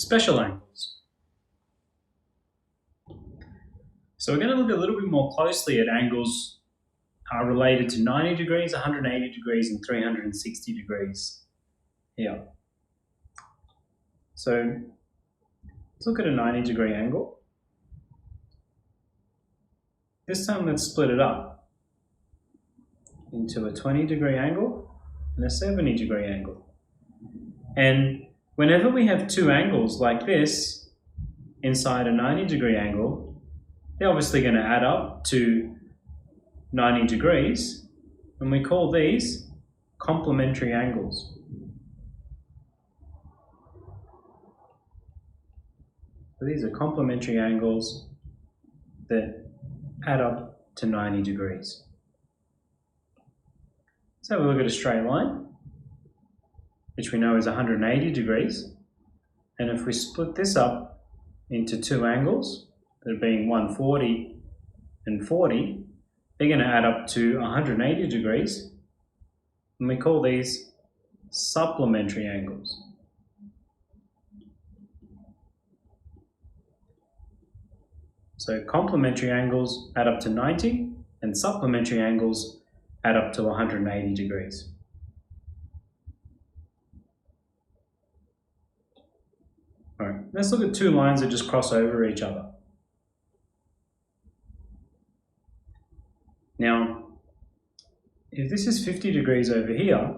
special angles. So we're going to look a little bit more closely at angles related to 90 degrees, 180 degrees, and 360 degrees here. So let's look at a 90-degree angle. This time let's split it up into a 20-degree angle and a 70-degree angle. And whenever we have two angles like this inside a 90-degree angle, they're obviously going to add up to 90 degrees, and we call these complementary angles. So these are complementary angles that add up to 90 degrees. Let's have a look at a straight line, which we know is 180 degrees. And if we split this up into two angles, that being 140 and 40, they're going to add up to 180 degrees. And we call these supplementary angles. So complementary angles add up to 90 and supplementary angles add up to 180 degrees. All right, let's look at two lines that just cross over each other. Now, if this is 50 degrees over here,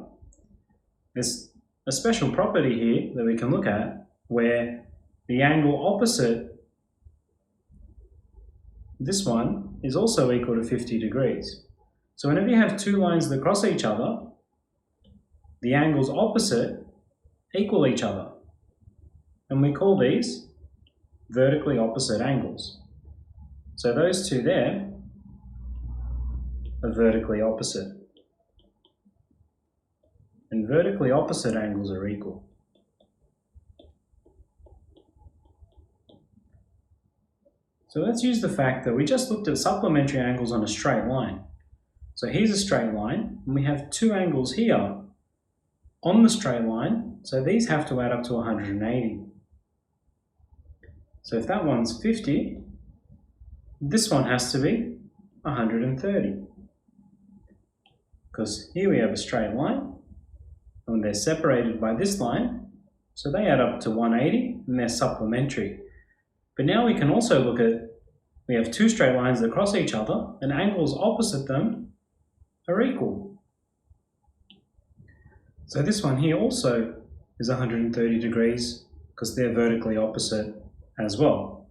there's a special property here that we can look at where the angle opposite this one is also equal to 50 degrees. So whenever you have two lines that cross each other, the angles opposite equal each other. And we call these vertically opposite angles. So those two there are vertically opposite. And vertically opposite angles are equal. So let's use the fact that we just looked at supplementary angles on a straight line. So here's a straight line, and we have two angles here on the straight line, so these have to add up to 180. So if that one's 50, this one has to be 130. Because here we have a straight line, and they're separated by this line, so they add up to 180, and they're supplementary. But now we can also look at, we have two straight lines that cross each other, and angles opposite them are equal. So this one here also is 130 degrees because they're vertically opposite as well.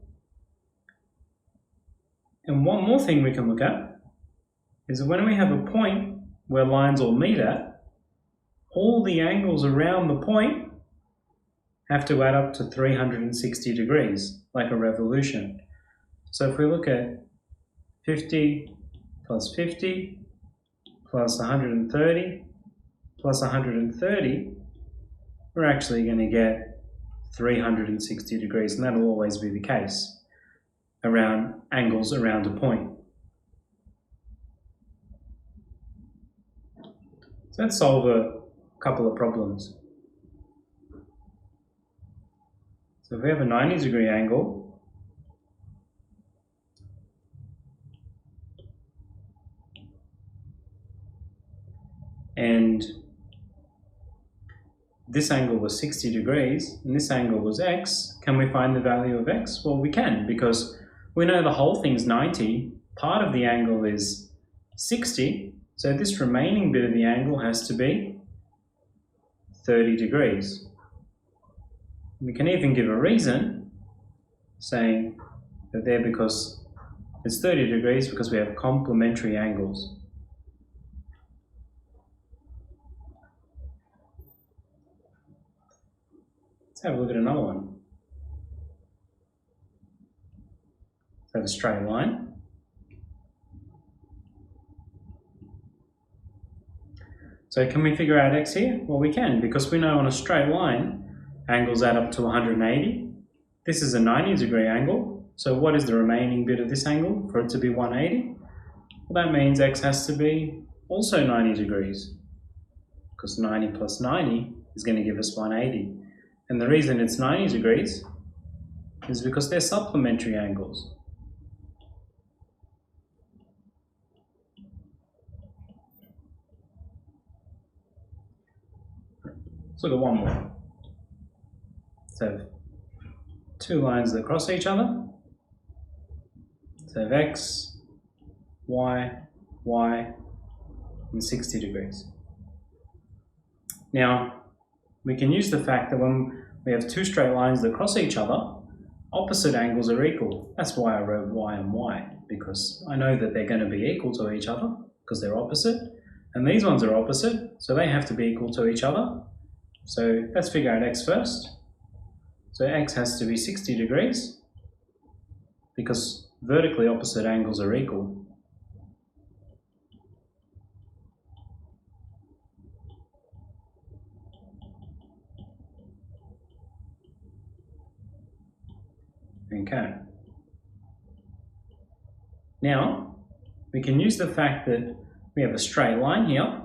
And one more thing we can look at is that when we have a point where lines all meet at, all the angles around the point have to add up to 360 degrees, like a revolution. So if we look at 50 plus 50 plus 130 plus 130, we're actually going to get 360 degrees, and that'll always be the case around angles around a point. So let's solve a couple of problems. So if we have a 90-degree angle, and this angle was 60 degrees, and this angle was x, can we find the value of x? Well, we can, because we know the whole thing's 90, part of the angle is 60, so this remaining bit of the angle has to be 30 degrees. We can even give a reason, saying that there because it's 30 degrees because we have complementary angles. Let's have a look at another one. Let's have a straight line. So can we figure out x here? Well, we can, because we know on a straight line, angles add up to 180. This is a 90-degree angle. So what is the remaining bit of this angle for it to be 180? Well, that means x has to be also 90 degrees, because 90 plus 90 is going to give us 180. And the reason it's 90 degrees is because they're supplementary angles. Let's look at one more. So two lines that cross each other. So x, y, y, and 60 degrees. Now, we can use the fact that when we have two straight lines that cross each other, opposite angles are equal. That's why I wrote y and y, because I know that they're going to be equal to each other because they're opposite. And these ones are opposite, so they have to be equal to each other. So let's figure out x first. So x has to be 60 degrees because vertically opposite angles are equal. Okay. Now, we can use the fact that we have a straight line here,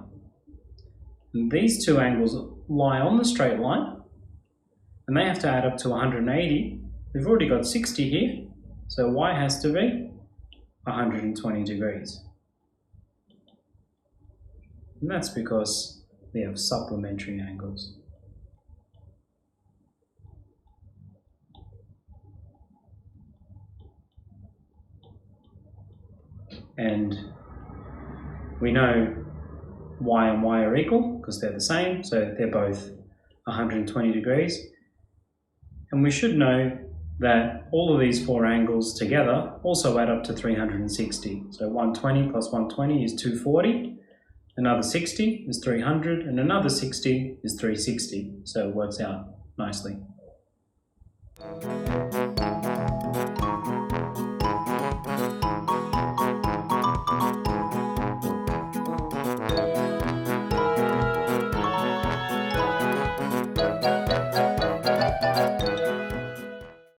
and these two angles lie on the straight line, and they have to add up to 180. We've already got 60 here, so y has to be 120 degrees. And that's because we have supplementary angles. And we know y and y are equal because they're the same, so they're both 120 degrees. And we should know that all of these four angles together also add up to 360. So 120 plus 120 is 240, another 60 is 300, and another 60 is 360. So it works out nicely.